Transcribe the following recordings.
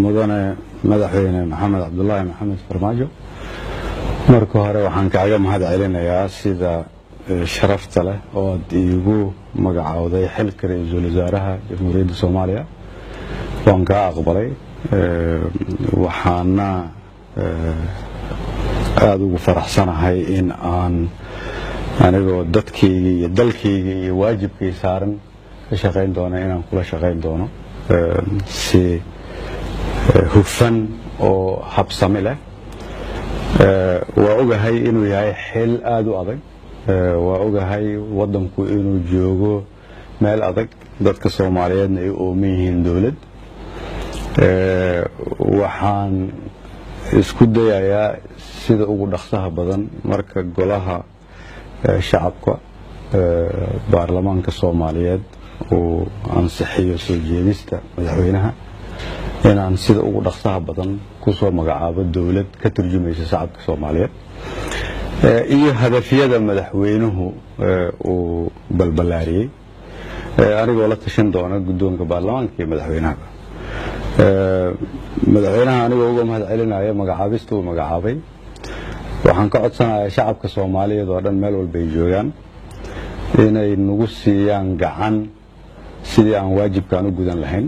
mudane madaxweyne maxamed cabdullaahi maxamed farmaajo marka hore waxaan kaaga mahad celinayaa sida sharafta leh oo aad iigu magacowday xilka ra'iisul wasaaraha jamhuuriyadda Soomaaliya waan ka aqbalay waxaana aad ugu faraxsanahay in aan anigoo dadkayga iyo dalkayga iyo waajibkay saaran ka shaqayn doono inaan kula shaqayn doono si hufan oo habsami leh waa ogahay inuu yahay xil aad u adag waa ogahay wadanku inuu joogo meel adag dadka Soomaaliyeedna ay u ooman yihiin dawlad waxaan isku dayayaa sida ugu dhaqsaha badan marka golaha shacabka baarlamaanka Soomaaliyeed oo ansixiyo soo jeedista madaxweynaha inaan sida ugu dhaqsaha badan ku soo magacaabo dawlad ka turjumaysa shacabka Soomaaliyeed iyo hadafyada madaxweynuhu uu balbalaariyay anigoo la tashan doona guddoonka baarlamaanka iyo madaxweynaha anigoo uga mahad celinaya magacaabista uu magacaabay waxaan ka codsanayaa shacabka Soomaaliyeed oo dhan meel walba ay joogaan inay nagu siiyaan gacan sidii aan waajibkaan u gudan lahayn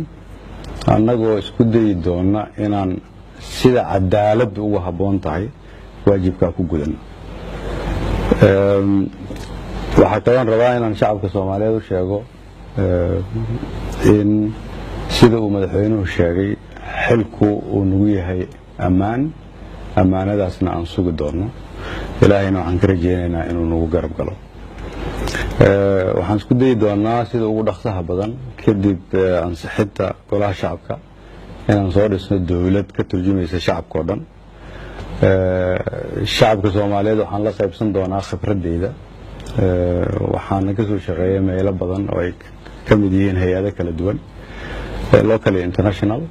annagoo isku dayi doona inaan sida cadaaladdu ugu habboon tahay waajibkaa ku gudan waxaa kaloo rabaa inaan shacabka Soomaaliyeed u sheego in sida uu madaxweynuhu sheegay xilku uu nagu yahay ammaanadaasna aan sugi doono ilaahayna waxaan ka rajaynaynaa inuu nagu garab galo waxaan isku dayi doonaa sida ugu dhaqsaha badan kadib ansixinta golaha shacabka inaan soo dhisno dawlad ka turjumaysa shacabka oo dhan shacabka Soomaaliyeed waxaan la qaybsan doonaa khibradeyda waxaan ka soo shaqeeyay meelo badan oo ay ka mid yihiin hay'ado kala duwan local international